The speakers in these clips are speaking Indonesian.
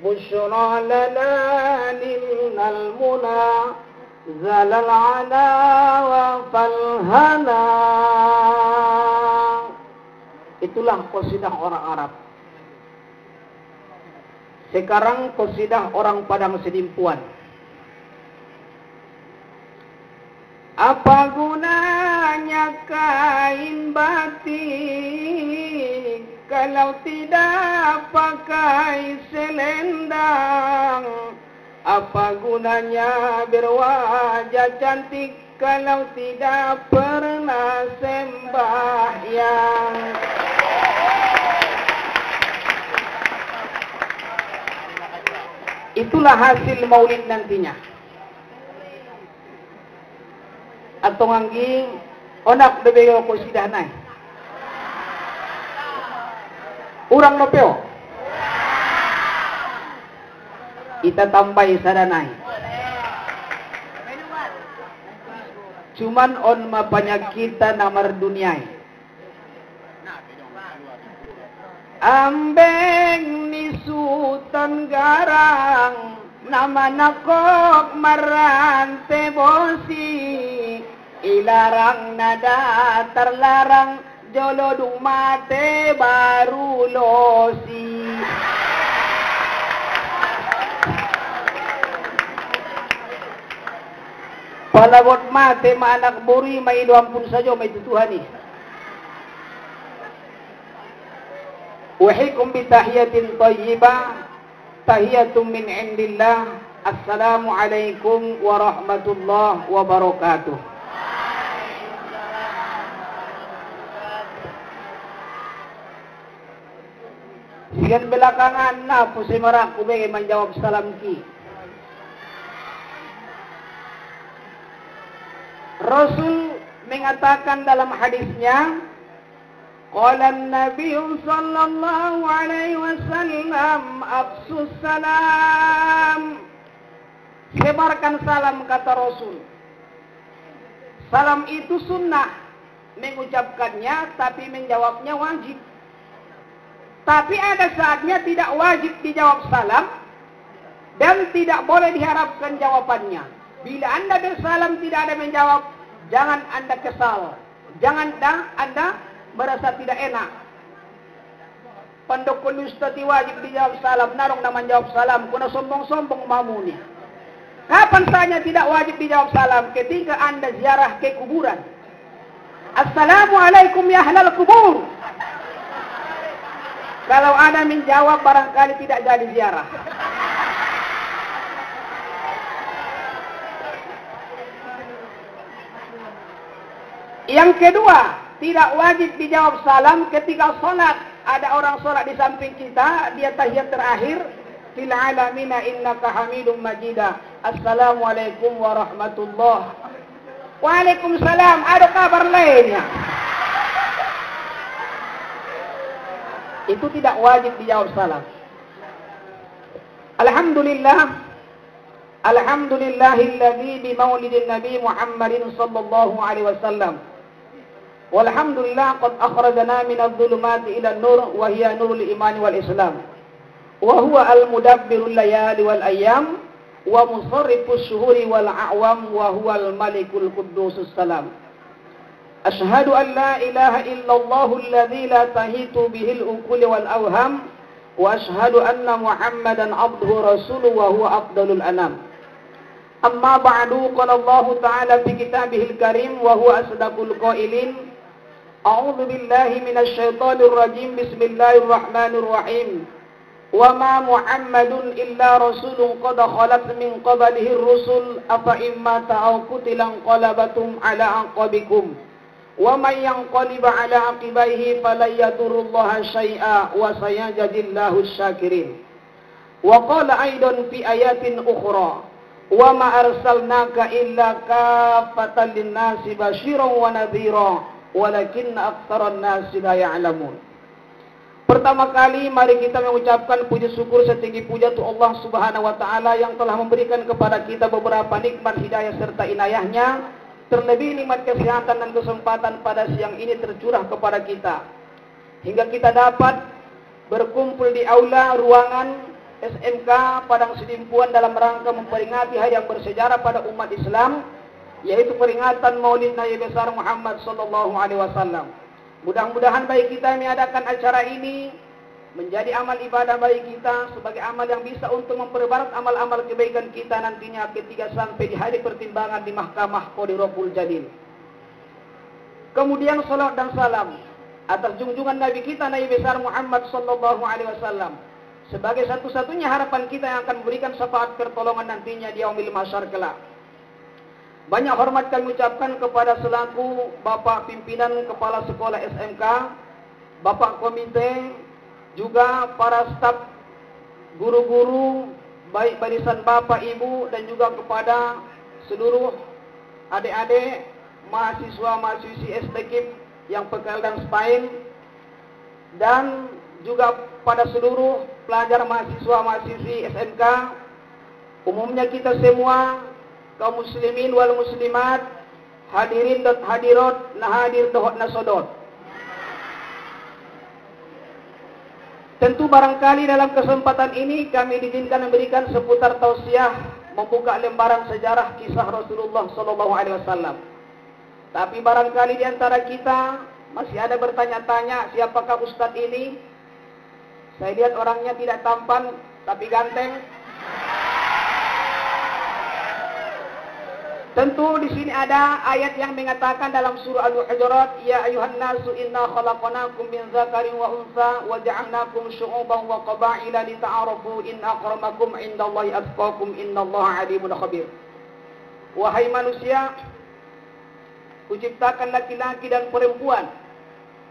بشرى لنا نلنا المنى زال العنا وفالهنا. Itulah qasidah orang Arab. Sekarang qasidah orang Padang Sedimpuan. Apa gunanya kain batik kalau tidak pakai selendang? Apa gunanya berwajah cantik kalau tidak pernah sembahyang? Itulah hasil maulid nantinya. Atau nganggi onak bebeyo ko sidanay. Urang nopeo. Kita tambah sadanay. Cuman on mapanya kita namar dunyai. Ambeng ni Sultan Garang nama nakok marante bosi. Ilarang nada terlarang jolo dumate baru losi. Palagot mate maanak buri may ampun saja may tutuhani. Uhikum bi tahiyatin thayyibah tahiyatum min indillah. Assalamualaikum warahmatullahi wabarakatuh. Sigan belakangan na po si Marak kubay menjawab salam ki. Rasul mengatakan dalam hadisnya, qala an-nabiy sallallahu alaihi wasallam afsus salam. Sebarkan salam kata Rasul. Salam itu sunnah mengucapkannya, tapi menjawabnya wajib. Tapi ada saatnya tidak wajib dijawab salam dan tidak boleh diharapkan jawabannya. Bila Anda bersalam tidak ada menjawab, jangan Anda kesal. Jangan Anda merasa tidak enak. Pendukun ustati wajib dijawab salam, narong naman jawab salam, kuna sombong-sombong mamunya. Kapan saja tidak wajib dijawab salam? Ketika Anda ziarah ke kuburan. Assalamualaikum ya ahlal kubur. Kalau Anda menjawab barangkali tidak jadi ziarah. Yang kedua, tidak wajib dijawab salam ketika sholat. Ada orang sholat di samping kita, dia tahiyat terakhir. Fil alamina innaka hamidum majida. Assalamualaikum warahmatullahi. Waalaikumsalam. Ada kabar lainnya? Itu tidak wajib dijawab salam. Alhamdulillah. Alhamdulillahilladzi bi maulidin Nabi Muhammadin sallallahu alaihi wasallam. Walhamdulillah qad akhrajana minadh dhulumati ila an-nur wa hiya nurul iman wal islam. Wa huwa al-mudabbirul layali wal ayyam wa musarrifus shuhuri wal a'wam wa huwa al-malikul quddusus salam. Ashhadu an la ilaha illallah alladzi la tahitu bihil uqul wal awham wa ashhadu anna Muhammadan abduhu rasuluhu wa huwa afdalul anam. Amma ba'du, qala Allah ta'ala fi kitabihil karim wa huwa asdaqul qailin. A'udzu billahi minasy syaithanir rajim. Bismillahirrahmanir rahim. Wa ma Muhammadun illa rasulun qad khalat min qablihi ar-rusul afa imma ta'aw qutilan qalabatum ala aqabikum. Wa man yanqalib ala aqibaihi falan yadurrullaha syai'a wa sayajzillahu asy-syakirin. Wa qala aidan fi ayatin ukhra, wa ma arsalnaka illa kaffatan lin-nasi basyiran wa nadhira walakinna aktsaran nasi la ya'lamun. Pertama kali mari kita mengucapkan puji syukur setinggi puja untuk Allah Subhanahu wa taala yang telah memberikan kepada kita beberapa nikmat hidayah serta inayahnya. Terlebih nikmat kesehatan dan kesempatan pada siang ini tercurah kepada kita hingga kita dapat berkumpul di aula ruangan SMK Padang Sidimpuan dalam rangka memperingati hari yang bersejarah pada umat Islam, yaitu peringatan Maulid Nabi besar Muhammad sallallahu alaihi wasallam. Mudah-mudahan bagi kita yang mengadakan acara ini menjadi amal ibadah bagi kita sebagai amal yang bisa untuk memperbarat amal-amal kebaikan kita nantinya ketika sampai di hari pertimbangan di Mahkamah Qadirul Jalil. Kemudian salat dan salam atas junjungan Nabi kita Nabi besar Muhammad sallallahu alaihi wasallam sebagai satu-satunya harapan kita yang akan memberikan syafaat pertolongan nantinya di yaumil mahsyar kelak. Banyak hormat kami ucapkan kepada selaku Bapak Pimpinan Kepala Sekolah SMK, Bapak Komite, juga para staf guru-guru, baik barisan Bapak Ibu dan juga kepada seluruh adik-adik mahasiswa-mahasiswi STKIP yang PKL dan SPAIN, dan juga pada seluruh pelajar mahasiswa-mahasiswi SMK, umumnya kita semua kaum muslimin wal muslimat, hadirin dan hadirat, nahadir dohot nasodot. Tentu barangkali dalam kesempatan ini kami diizinkan memberikan seputar tausiah membuka lembaran sejarah kisah Rasulullah sallallahu alaihi wasallam. Tapi barangkali di antara kita masih ada bertanya-tanya, siapakah Ustadz ini? Saya lihat orangnya tidak tampan tapi ganteng. Tentu di sini ada ayat yang mengatakan dalam surah Al-Hujurat, ya ayuhan nasu inna khalaqnakum min dzakarin wa unsa wa ja'alnakum syu'uban wa qabaila lita'arafu inna akramakum indallahi atqakum innallaha alimun khabir. Wahai manusia, kuciptakan laki-laki dan perempuan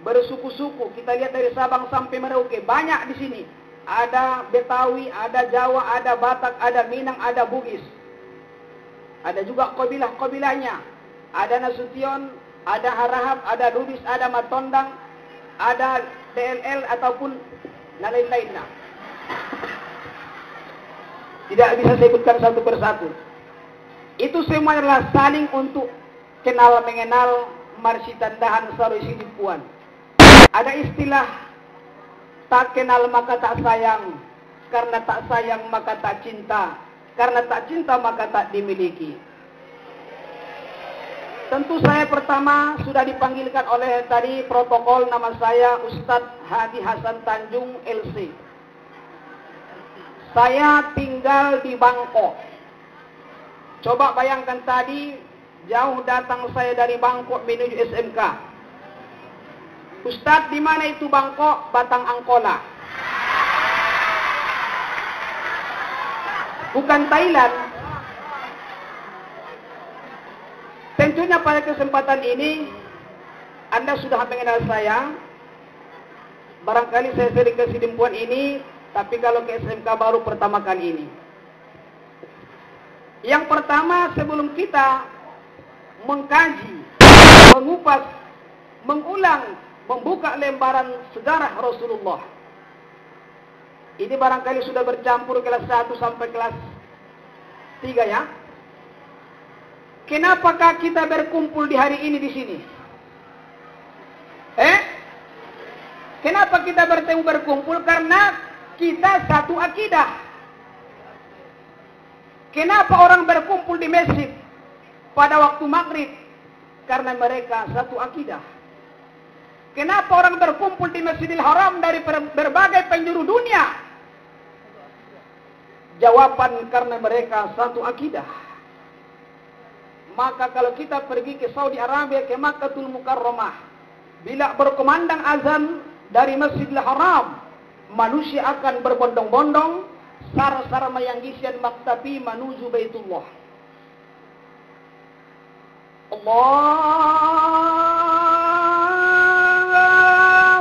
bersuku-suku. Kita lihat dari Sabang sampai Merauke, banyak di sini. Ada Betawi, ada Jawa, ada Batak, ada Minang, ada Bugis. Ada juga kabilah-kabilahnya. Ada Nasution, ada Harahap, ada Lubis, ada Matondang, ada DLL ataupun lain-lainnya. Tidak bisa saya sebutkan satu persatu. Itu semua adalah saling untuk kenal mengenal, marsi tandahan sarui sidimpuan. Ada istilah tak kenal maka tak sayang, karena tak sayang maka tak cinta, karena tak cinta maka tak dimiliki. Tentu saya pertama sudah dipanggilkan oleh tadi protokol, nama saya Ustadz Hadi Hasan Tanjung LC. Saya tinggal di Bangkok. Coba bayangkan tadi jauh datang saya dari Bangkok menuju SMK. Ustadz, di mana itu Bangkok? Batang Angkola. Bukan Thailand. Tentunya pada kesempatan ini Anda sudah mengenal saya. Barangkali saya sering ke Sidimpuan ini, tapi kalau ke SMK baru pertama kali ini. Yang pertama, sebelum kita mengkaji, mengupas, mengulang, membuka lembaran sejarah Rasulullah. Ini barangkali sudah bercampur kelas 1 sampai kelas 3 ya. Kenapakah kita berkumpul di hari ini di sini? Kenapa kita berkumpul? Karena kita satu akidah. Kenapa orang berkumpul di masjid pada waktu maghrib? Karena mereka satu akidah. Kenapa orang berkumpul di Masjidil Haram dari berbagai penjuru dunia? Jawaban karena mereka satu akidah. Maka kalau kita pergi ke Saudi Arabia, ke Makkatul Mukarramah, bila berkumandang azan dari Masjidil Haram, manusia akan berbondong-bondong sar-sar mayangisian maktabi menuju Baitullah. Allahu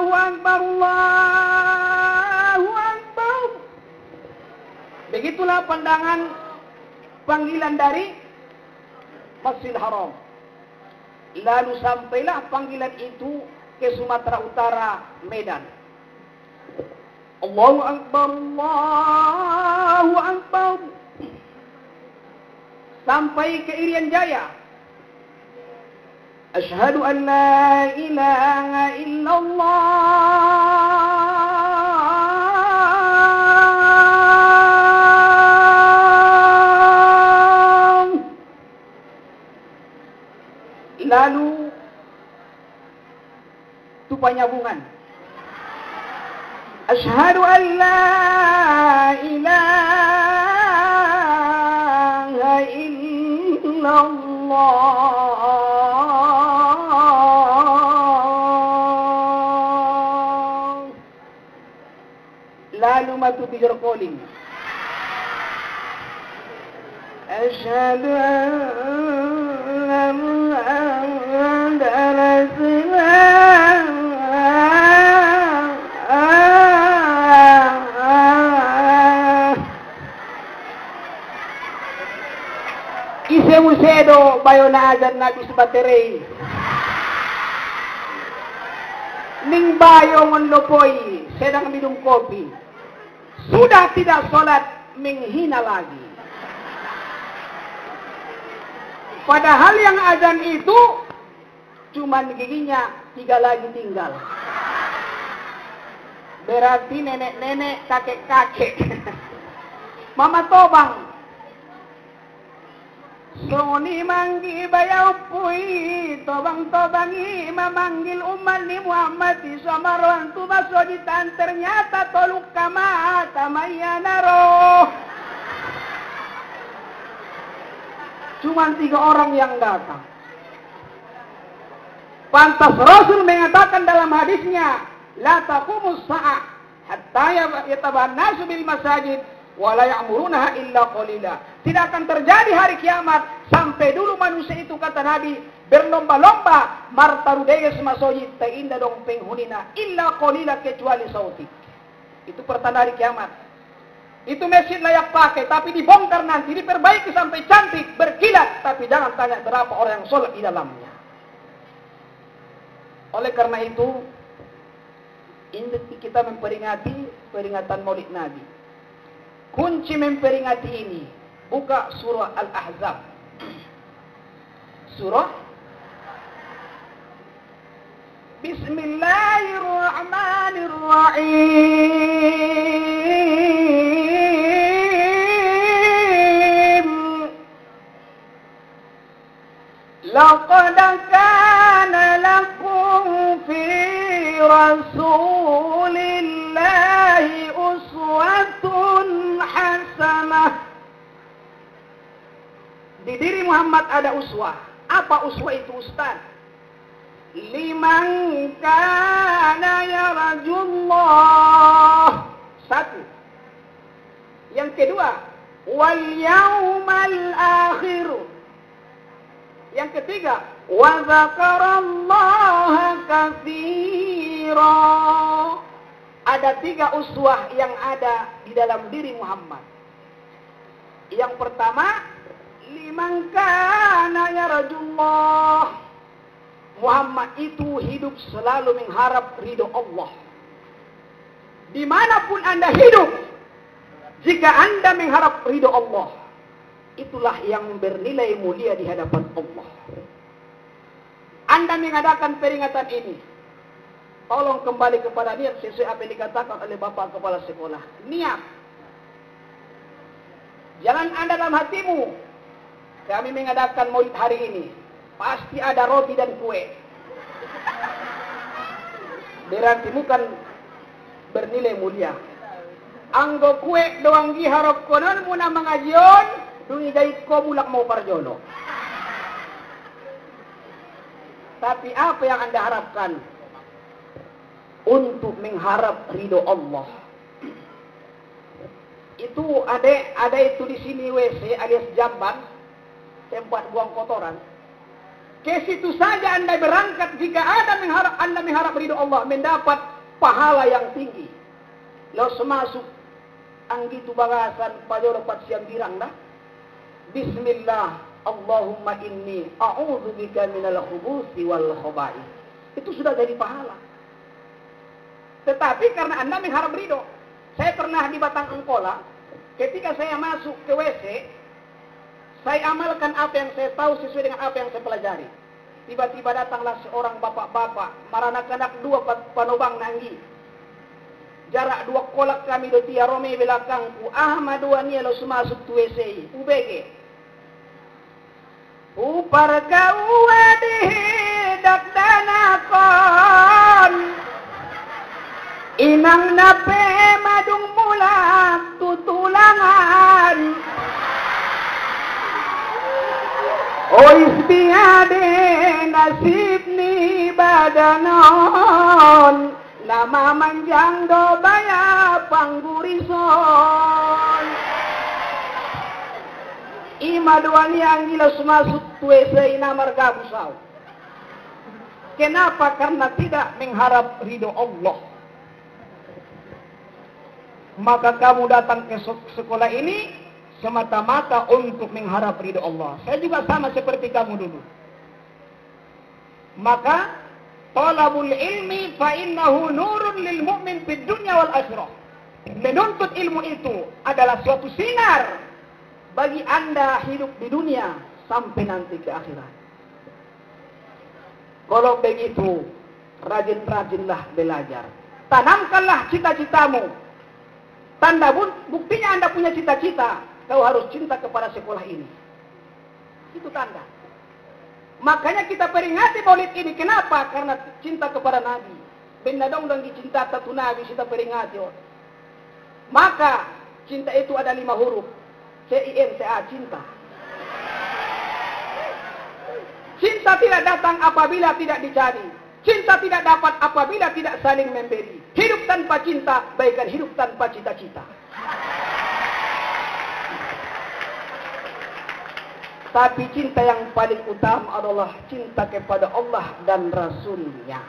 Akbar, Allahu Akbar. Begitulah pandangan panggilan dari Masjidil Haram. Lalu sampailah panggilan itu ke Sumatera Utara, Medan. Allahu Akbar, Allahu Akbar. Sampai ke Irian Jaya. Asyhadu an la ilaha illallah. penyambungan. Asyhadu an la ilaha illallah. Lalu matu video calling. Asyhadu anna Muhammadar Rasulullah. Isemusedo bayo na azan nabi sebaterei. Ning bayo ngonlopoy sedang minum kopi. Sudah tidak sholat menghina lagi. Padahal yang azan itu cuman giginya 3 lagi tinggal. Berarti nenek-nenek, kakek-kakek. Mama Tobang. Soni manggi bayau pui, Tobang-tobangi memanggil umat ni Muhammad di Samarwan tu basoditan ternyata toluk kama tamayanaro. Cuman 3 orang yang datang. Pantas Rasul mengatakan dalam hadisnya, la taqumus sa'ah hatta yataban nasu bil masajid wa la ya'murunaha illa qalila. Tidak akan terjadi hari kiamat sampai dulu manusia itu, kata Nabi, berlomba-lomba martarudeyes masojid ta inda dong penghunina illa qalila, kecuali sauti. Itu pertanda hari kiamat. Itu masjid layak pakai, tapi dibongkar nanti, diperbaiki sampai cantik, berkilat, tapi jangan tanya berapa orang yang sholat di dalamnya. Oleh karena itu, ini kita memperingati peringatan Maulid Nabi. Kunci memperingati ini, buka surah Al-Ahzab. Surah Bismillahirrahmanirrahim. Laqad kana lakum fi Rasulillahi uswatun hasanah. Di diri Muhammad ada uswah. Apa uswah itu, Ustaz? Liman kana yarjullah. 1. Yang kedua, wal yaumal akhir. Yang ketiga, wa dzakarallaha katsira. Ada 3 uswah yang ada di dalam diri Muhammad. Yang pertama, liman kana yarjullah. Muhammad itu hidup selalu mengharap ridho Allah. Dimanapun Anda hidup, jika Anda mengharap ridho Allah, itulah yang bernilai mulia di hadapan Allah. Anda mengadakan peringatan ini, tolong kembali kepada niat sesuai apa yang dikatakan oleh Bapak Kepala Sekolah. Niat. Jangan Anda dalam hatimu, kami mengadakan Maulid hari ini, pasti ada roti dan kue. Berarti bukan bernilai mulia. Anggo kue doang giharap konon muna mengajion, dungi jahit ko mulak mau parjono. Tapi apa yang Anda harapkan? Untuk mengharap ridho Allah. Itu ada itu di sini WC alias jamban, tempat buang kotoran. Ke situ saja Anda berangkat jika Anda mengharap ridho Allah, mendapat pahala yang tinggi. Lalu semasuk anggitu bagasan pajoro pat siang birang dah. Bismillah, Allahumma inni a'udzubika minal khubuthi wal khaba'ith. Itu sudah jadi pahala. Tetapi karena Anda mengharap ridho. Saya pernah di Batang Engkola, ketika saya masuk ke WC, saya amalkan apa yang saya tahu sesuai dengan apa yang saya pelajari. Tiba-tiba datanglah seorang bapak-bapak, marana-kanak 2 panobang nanggi. Jarak 2 kolak kami do tiarome belakangku. Ahmad 2 ni lo masuk tu WC. UBG. Upar kau adihi dak danakon. Inang nape madung mulak tutulangan. Ois biade nasib ni badanon. Nama manjang do baya panggurison. Ima doan yang gilas masuk tuese ina marga busau. Kenapa? Karena tidak mengharap ridho Allah. Maka kamu datang ke sekolah ini semata-mata untuk mengharap ridho Allah. Saya juga sama seperti kamu dulu. Maka talabul ilmi fa innahu nurun lil mu'min fid dunya wal akhirah. Menuntut ilmu itu adalah suatu sinar bagi Anda hidup di dunia sampai nanti ke akhirat. Kalau begitu, rajin-rajinlah belajar. Tanamkanlah cita-citamu. Tanda buktinya Anda punya cita-cita, kau harus cinta kepada sekolah ini. Itu tanda. Makanya kita peringati maulid ini. Kenapa? Karena cinta kepada Nabi. Benda dong dan dicinta satu Nabi, kita peringati. Maka cinta itu ada 5 huruf. C-I-N-T-A, cinta. Cinta tidak datang apabila tidak dicari. Cinta tidak dapat apabila tidak saling memberi. Hidup tanpa cinta, bagaikan hidup tanpa cita-cita. Tapi cinta yang paling utama adalah cinta kepada Allah dan Rasulnya.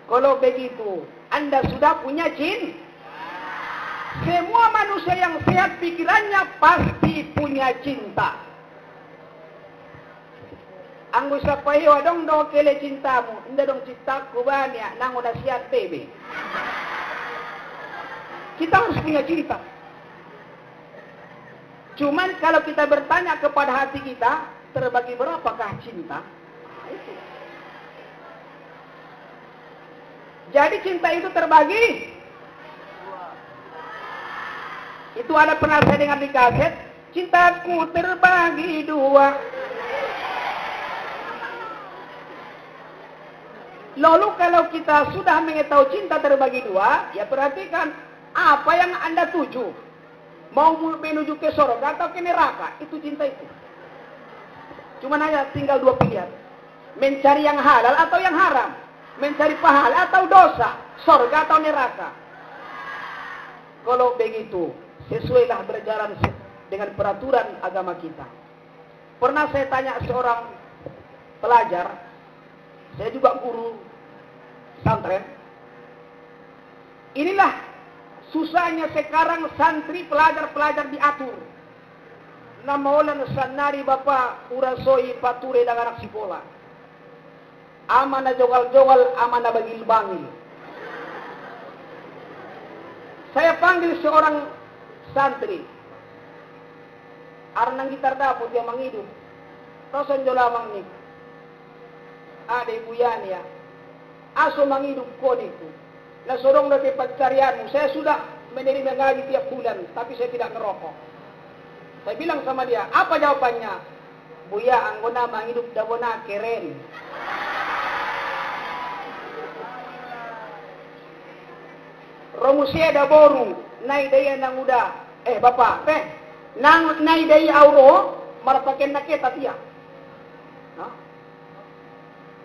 Kalau begitu, Anda sudah punya cinta. Semua manusia yang sehat pikirannya pasti punya cinta. Anggo sapayo dong do kele cintamu, inda dong cintaku banyak, nang udah siap tebe. Kita harus punya cinta. Cuman kalau kita bertanya kepada hati kita, terbagi berapakah cinta? Nah, itu. Jadi cinta itu terbagi. Itu ada pernah saya dengar di kaset, cintaku terbagi 2. Lalu kalau kita sudah mengetahui cinta terbagi 2, ya perhatikan apa yang Anda tuju. Mau menuju ke surga atau ke neraka, itu cinta itu. Cuma hanya tinggal 2 pilihan. Mencari yang halal atau yang haram. Mencari pahala atau dosa. Surga atau neraka. Kalau begitu, sesuailah berjalan dengan peraturan agama kita. Pernah saya tanya seorang pelajar, saya juga guru pesantren. Inilah susahnya sekarang santri pelajar-pelajar diatur. Nama olan sanari bapak urasoi pature dengan anak sekolah. Amana jogal-jogal, amana bagil-bangil. Saya panggil seorang santri. Arnang gitar dapur dia menghidup. Tosan jolamang nih. Ada ibu Yani ya. Aso menghidup kodiku. Nah sorong dari pencarianmu. Saya sudah menerima gaji tiap bulan. Tapi saya tidak ngerokok. Saya bilang sama dia. Apa jawabannya? Buya anggona menghidup dabona keren. Romusia da boru. Nai daya nang uda. Bapak. Nai daya auro. Marapaken na kita tiya.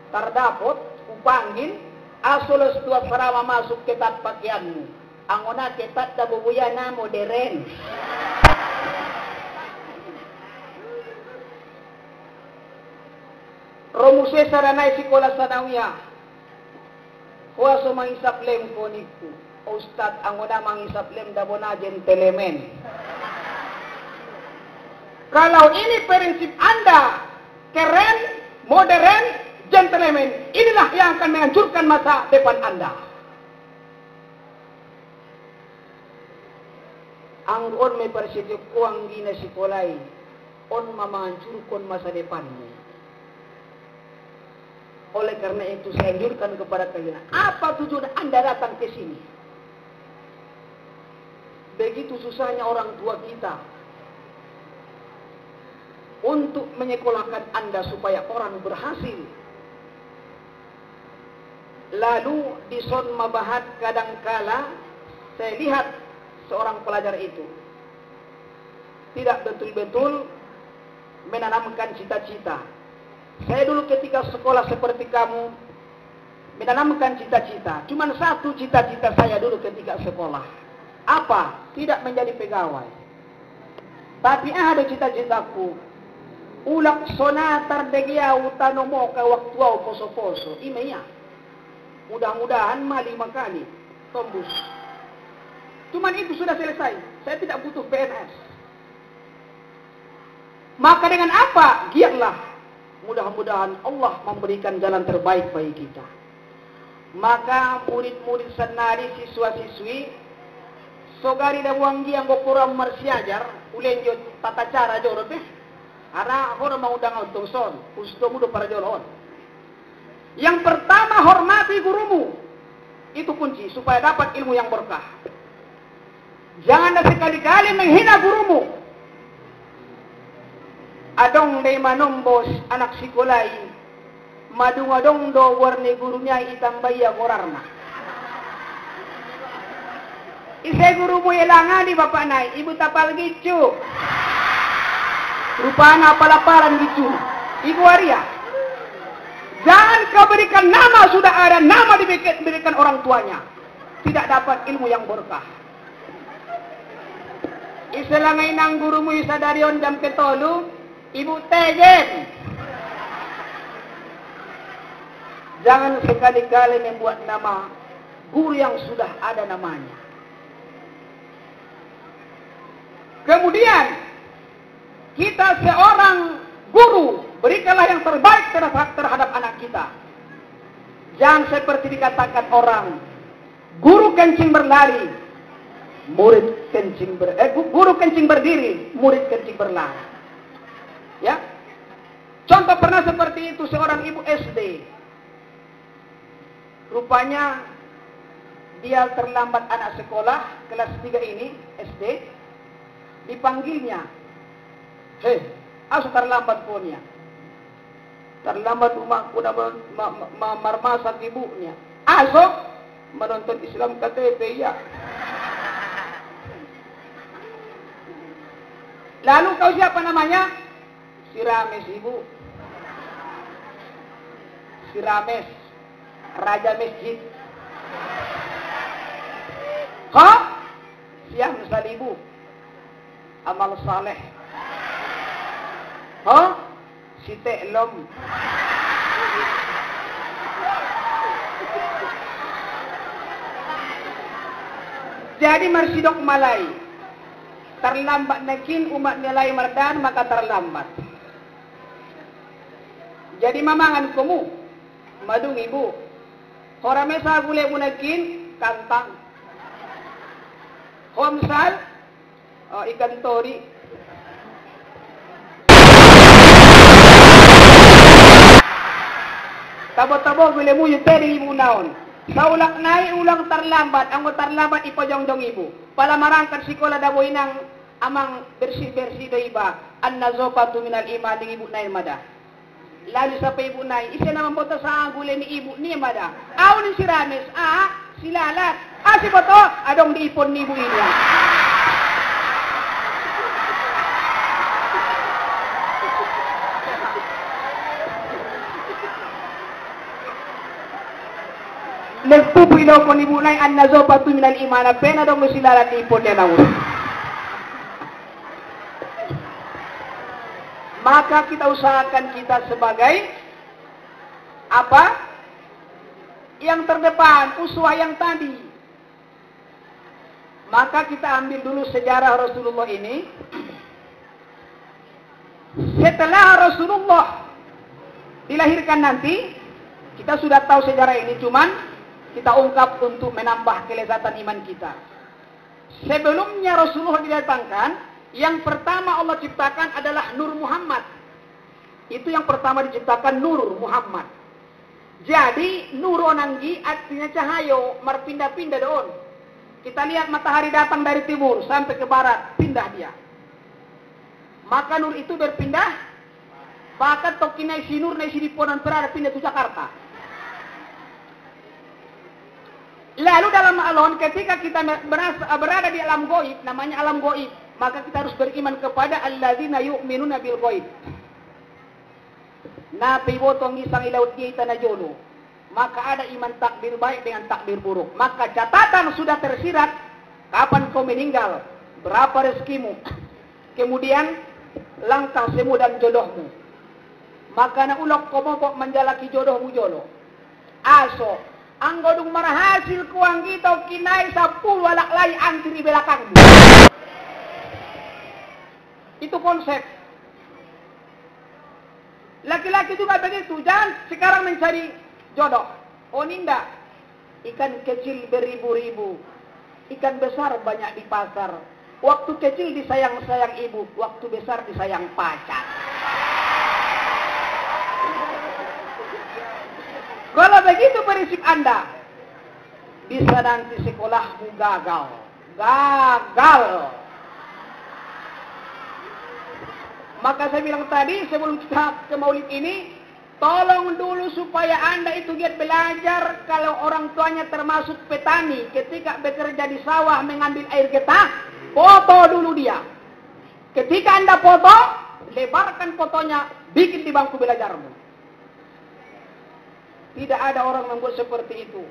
Tardapot, upanggin, asolos 2 sarama masuk ketat pakaianmu. Angona ketat da bubuya na modern. Romuse saranay sikola sanawiya. Huwaso mangisap lem koniku. Ustad, angona mangisap lem da bona gentleman. Kalau ini prinsip Anda, keren, modern, gentleman, inilah yang akan menghancurkan masa depan Anda. Ang on may parisityo ko ang gina sikolay, on mamahancurkan masa depanmu. Oleh karena itu saya anjurkan kepada kalian, apa tujuan Anda datang ke sini? Begitu susahnya orang tua kita untuk menyekolahkan Anda supaya orang berhasil. Lalu di Son Mabahat kadangkala saya lihat seorang pelajar itu tidak betul-betul menanamkan cita-cita. Saya dulu ketika sekolah seperti kamu menanamkan cita-cita. Cuman satu cita-cita saya dulu ketika sekolah. Apa? Tidak menjadi pegawai. Tapi ada cita-citaku. Ulak sonatar degiau tanomo ka waktu au poso-poso. Imeya. Mudah-mudahan 5 kali tembus. Cuman itu sudah selesai. Saya tidak butuh PNS. Maka dengan apa? Giatlah. Mudah-mudahan Allah memberikan jalan terbaik bagi kita. Maka murid-murid senari, siswa-siswi, sogari da buanggi yang kurang marsiajar, ulenjo tata cara jorot Ara orang mau undang untuk son, usto mudo para jorot. Yang pertama, hormati gurumu. Itu kunci supaya dapat ilmu yang berkah. Jangan sekali-kali menghina gurumu. Adong de manombos anak sikolai, madungadong do warni gurunya itambaya gorarna. Isai gurumu elangani bapak nai, ibu tapal gitu. Rupanya palaparan gitu. Ibu waria. Jangan kau berikan nama, sudah ada nama diberikan orang tuanya. Tidak dapat ilmu yang berkah. Iselangay nang gurumu isadarion jam ketolu, ibu tegen. Jangan sekali-kali membuat nama guru yang sudah ada namanya. Kemudian, kita seorang guru, berikanlah yang terbaik terhadap anak kita. Jangan seperti dikatakan orang, guru kencing berlari, guru kencing berdiri, murid kencing berlari. Ya, contoh pernah seperti itu seorang ibu SD. Rupanya dia terlambat anak sekolah kelas 3 ini SD, dipanggilnya. Hei, asu terlambat punya. Terlambat rumahku marmasak ibunya. Aso menonton Islam KTP ya. Lalu kau siapa namanya? Si Rames ibu. Si Rames, Raja Masjid. Hah? Siang misal ibu. Amal saleh. Hah? Si Teklom. Jadi marsidok malai. Terlambat nakin umat nilai merdan maka terlambat. Jadi mamangan kamu madung ibu. Horamesa gule munakin kantang. Homsal ikan tori. Tabo-tabo gule mu yuteri ibu naon. Saulak nai ulang terlambat, ang terlambat ipojong-jong ibu. Pala marangkan sikola dabo inang amang bersih-bersih do iba. An-nazofatu minal iman ding ibu nai mada. Lalu sampai ibu nai, isa naman boto sa gule ni ibu ni mada. Aw ni si Rames, si Lalat. Si boto, adong diipon ni ibu ini. Nagpupuilaw ko ni Bunay an nazopatu minal imana pena dong musilalat ipon niya na Maka kita usahakan kita sebagai apa? Yang terdepan, uswah yang tadi. Maka kita ambil dulu sejarah Rasulullah ini. Setelah Rasulullah dilahirkan nanti, kita sudah tahu sejarah ini, cuman kita ungkap untuk menambah kelezatan iman kita. Sebelumnya Rasulullah didatangkan, yang pertama Allah ciptakan adalah Nur Muhammad. Itu yang pertama diciptakan Nur Muhammad. Jadi Nur onanggi artinya cahayo, berpindah-pindah doon. Kita lihat matahari datang dari timur sampai ke barat, pindah dia. Maka Nur itu berpindah, bahkan tokinai si Nur nai si diponan perada pindah ke Jakarta. Lalu dalam alon ketika kita berada di alam goib, namanya alam goib, maka kita harus beriman kepada alladzina yu'minuna bil goib. Na pibotong isang ilaut kita na jono. Maka ada iman takdir baik dengan takdir buruk. Maka catatan sudah tersirat kapan kau meninggal, berapa rezekimu, kemudian langkah semu dan jodohmu. Maka na ulok kau mau menjalaki jodohmu jodoh. Aso, anggodung marahasil kuang kita kinai 10 alak lay antri belakangmu. Itu konsep. Laki-laki juga begitu, jangan sekarang mencari jodoh. Oh ninda, ikan kecil beribu-ribu, ikan besar banyak di pasar. Waktu kecil disayang-sayang ibu, waktu besar disayang pacar. Kalau begitu prinsip Anda, bisa nanti sekolahmu gagal. Gagal. Maka saya bilang tadi sebelum kita ke maulid ini, tolong dulu supaya Anda itu giat belajar kalau orang tuanya termasuk petani. Ketika bekerja di sawah mengambil air getah, foto dulu dia. Ketika Anda foto, lebarkan fotonya, bikin di bangku belajarmu. Tidak ada orang membuat seperti itu.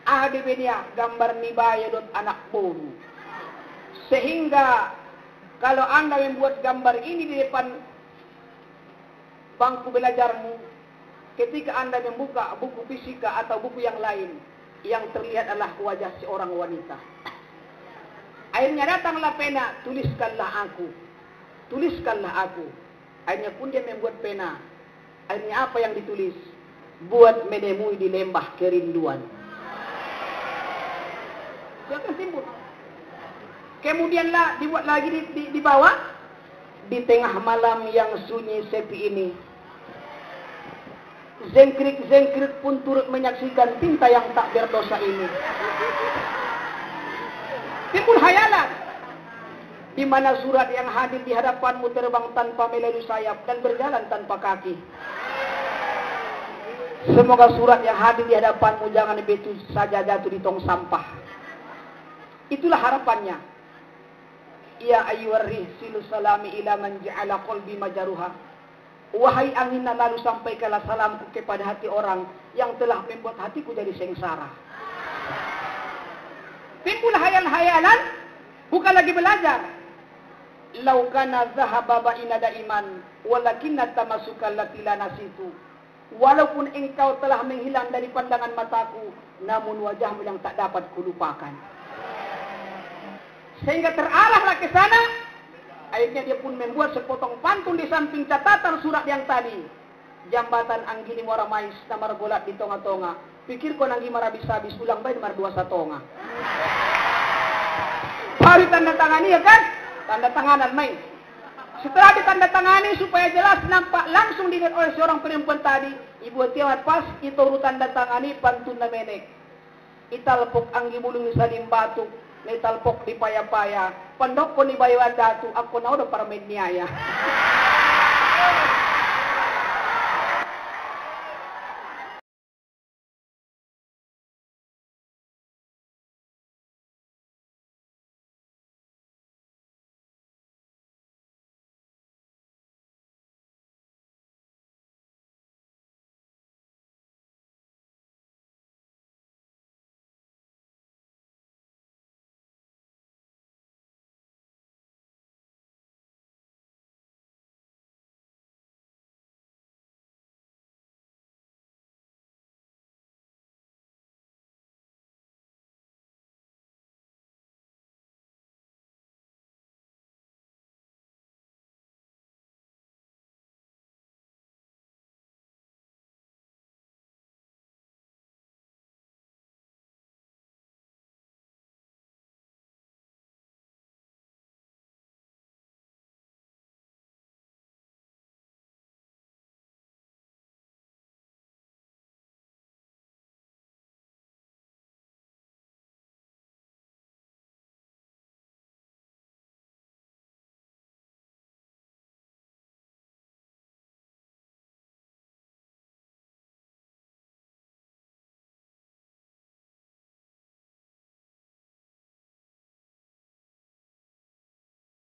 Ada benia gambar nibaya dot anak boru. Sehingga kalau Anda membuat gambar ini di depan bangku belajarmu, ketika Anda membuka buku fisika atau buku yang lain, yang terlihat adalah wajah seorang wanita. Akhirnya datanglah pena, tuliskanlah aku. Tuliskanlah aku. Akhirnya pun dia membuat pena. Akhirnya apa yang ditulis? Buat menemui di lembah kerinduan. Silakan simpul. Kemudianlah dibuat lagi di bawah. Di tengah malam yang sunyi sepi ini, zengkrik-zengkrik pun turut menyaksikan tinta yang tak berdosa ini. Timbul hayalan, di mana surat yang hadir di hadapanmu terbang tanpa melalui sayap dan berjalan tanpa kaki. Semoga surat yang hadir di hadapanmu jangan begitu saja jatuh di tong sampah. Itulah harapannya. Ya ayyuhar rihsilu salami ila man ja'ala qalbi majaruha. Wahai angin lalu sampaikanlah salamku kepada hati orang yang telah membuat hatiku jadi sengsara. Timbul hayal-hayalan, bukan lagi belajar. Lau kana dhahaba ba'ina daiman walakinna tamassuka latila nasitu. Walaupun engkau telah menghilang dari pandangan mataku, namun wajahmu yang tak dapat kulupakan. Sehingga terarahlah ke sana. Akhirnya dia pun membuat sepotong pantun di samping catatan surat yang tadi. Jambatan anggini muara mais namar golat di tonga-tonga. Pikir ko nanggi marabis-habis ulang baik mar dua satonga. Baru tanda tangani ya kan? Tanda tanganan main. Setelah ditandatangani supaya jelas nampak langsung dilihat oleh seorang perempuan tadi, ibu tiawat pas itu urutan tangani pantun na menek. Italpok anggi bulung salim batuk. Netalpok di paya-paya, pandok ko ni bayawan datu, ako na udah para medniaya.